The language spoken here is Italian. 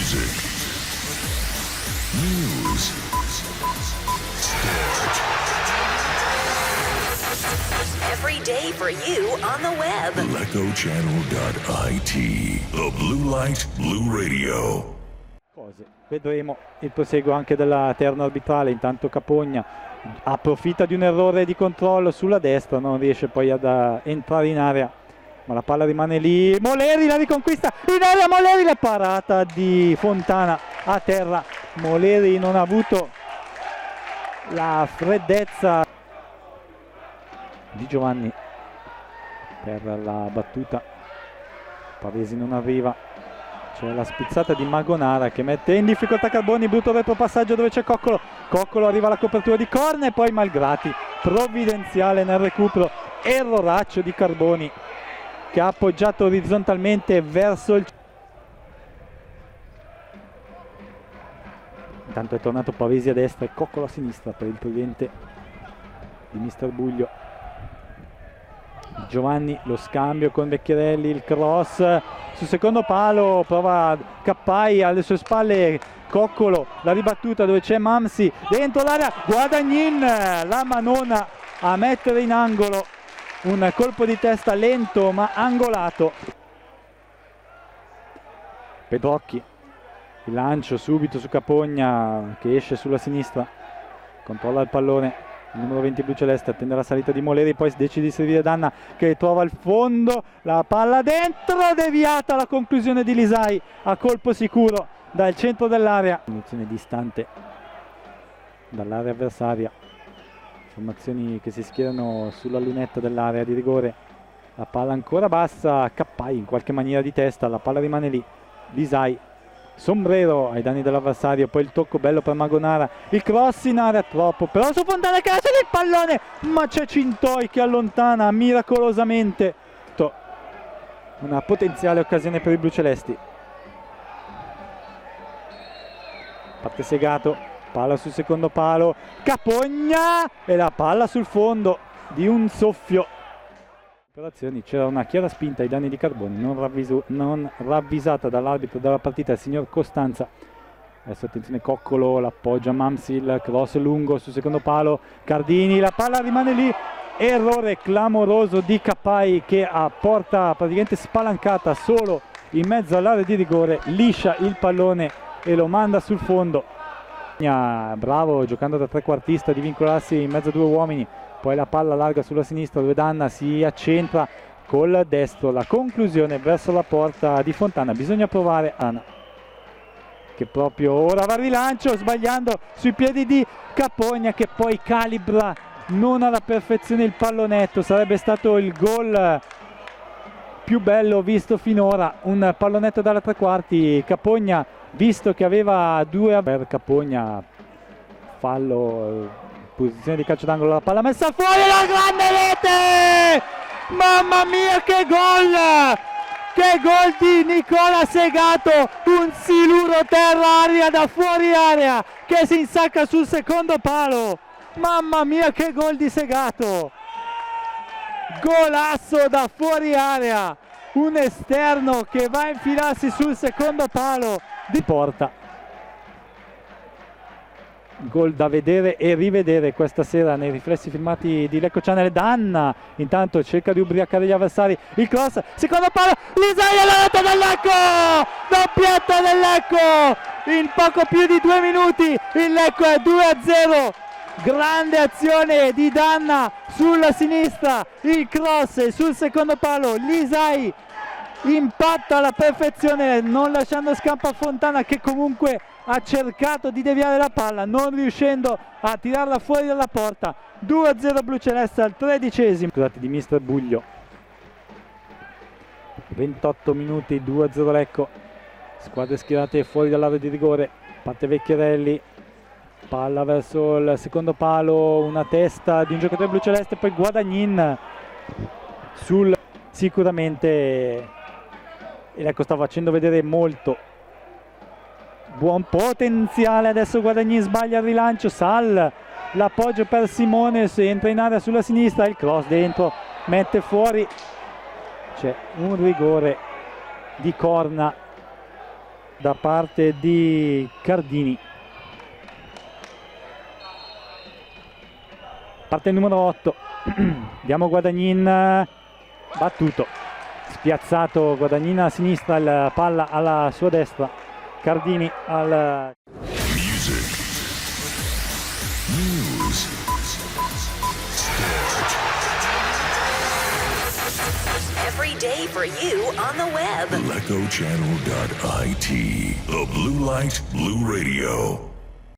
Music. News. Every day for you on the web. LecoChannel.it. The Blue Light Blue Radio. Vedremo il proseguo anche della terna arbitrale. Intanto Capogna approfitta di un errore di controllo sulla destra, non riesce poi ad entrare in area, ma la palla rimane lì. Moleri la riconquista in area, Moleri, la parata di Fontana a terra. Moleri non ha avuto la freddezza di Giovanni per la battuta. Pavesi non arriva. C'è la spizzata di Magonara che mette in difficoltà Carboni, brutto retropassaggio dove c'è Coccolo. Coccolo arriva alla copertura di corner e poi Malgrati, provvidenziale nel recupero. Erroraccio di Carboni che ha appoggiato orizzontalmente verso il... Intanto è tornato Pavesi a destra e Coccolo a sinistra per il tridente di Mister Buglio. Giovanni, lo scambio con Vecchierelli, il cross sul secondo palo, prova Cappai alle sue spalle, Coccolo, la ribattuta dove c'è Mamsi, dentro l'area, Guadagnin, la manona a mettere in angolo, un colpo di testa lento ma angolato. Pedrocchi, il lancio subito su Capogna che esce sulla sinistra, controlla il pallone. Il numero 20 blu celeste attende la salita di Moleri, poi decide di servire Danna che trova il fondo, la palla dentro, deviata la conclusione di Lisai a colpo sicuro dal centro dell'area. Munizione distante dall'area avversaria, formazioni che si schierano sulla lunetta dell'area di rigore. La palla ancora bassa, Cappai in qualche maniera di testa, la palla rimane lì. Lisai, sombrero ai danni dell'avversario, poi il tocco bello per Magonara, il cross in area troppo, però su Fontana che lascia il pallone, ma c'è Cintoi che allontana miracolosamente. Una potenziale occasione per i blucelesti. Parte Segato, palla sul secondo palo, Capogna e la palla sul fondo di un soffio. C'era una chiara spinta ai danni di Carboni, non ravvisata dall'arbitro della partita, il signor Costanza. Adesso attenzione, Coccolo, l'appoggia Mamsi, il cross lungo sul secondo palo, Cardini, la palla rimane lì, errore clamoroso di Cappai che a porta praticamente spalancata solo in mezzo all'area di rigore, liscia il pallone e lo manda sul fondo. Bravo giocando da trequartista di vincolarsi in mezzo a due uomini. Poi la palla larga sulla sinistra dove Danna si accentra col destro, la conclusione verso la porta di Fontana. Bisogna provare Anna, che proprio ora va al rilancio sbagliando sui piedi di Capogna che poi calibra non alla perfezione il pallonetto. Sarebbe stato il gol più bello visto finora, un pallonetto dalla tre quarti. Capogna, visto che aveva due per Capogna, fallo, posizione di calcio d'angolo, la palla messa fuori, la grande rete! Mamma mia che gol! Che gol di Nicola Segato! Un siluro terra aria da fuori area che si insacca sul secondo palo. Mamma mia che gol di Segato! Golasso da fuori area! Un esterno che va a infilarsi sul secondo palo di porta. Gol da vedere e rivedere questa sera nei riflessi filmati di Lecco Channel. Danna intanto cerca di ubriacare gli avversari, il cross, secondo palo, Lisai alla rete del Lecco, doppietta del Lecco in poco più di 2 minuti, il Lecco è 2-0. Grande azione di Danna sulla sinistra, il cross sul secondo palo, Lisai impatta alla perfezione non lasciando scampo a Fontana che comunque ha cercato di deviare la palla non riuscendo a tirarla fuori dalla porta. 2-0 bluceleste al 13esimo. Scusate, di Mister Buglio. 28 minuti, 2-0 Lecco. Squadre schierate fuori dall'area di rigore. Parte Vecchierelli, palla verso il secondo palo, una testa di un giocatore bluceleste, poi Guadagnin sul sicuramente. E Lecco sta facendo vedere molto buon potenziale. Adesso Guadagnin sbaglia il rilancio, Sal l'appoggio per Simones, entra in area sulla sinistra, il cross dentro, mette fuori. C'è un rigore di corna da parte di Cardini. Parte il numero 8. Diamo Guadagnin, battuto, spiazzato Guadagnin a sinistra, la palla alla sua destra, Cardini al... Music. News. Every day for you on the web. LecoChannel.it. The Blue Light Blue Radio.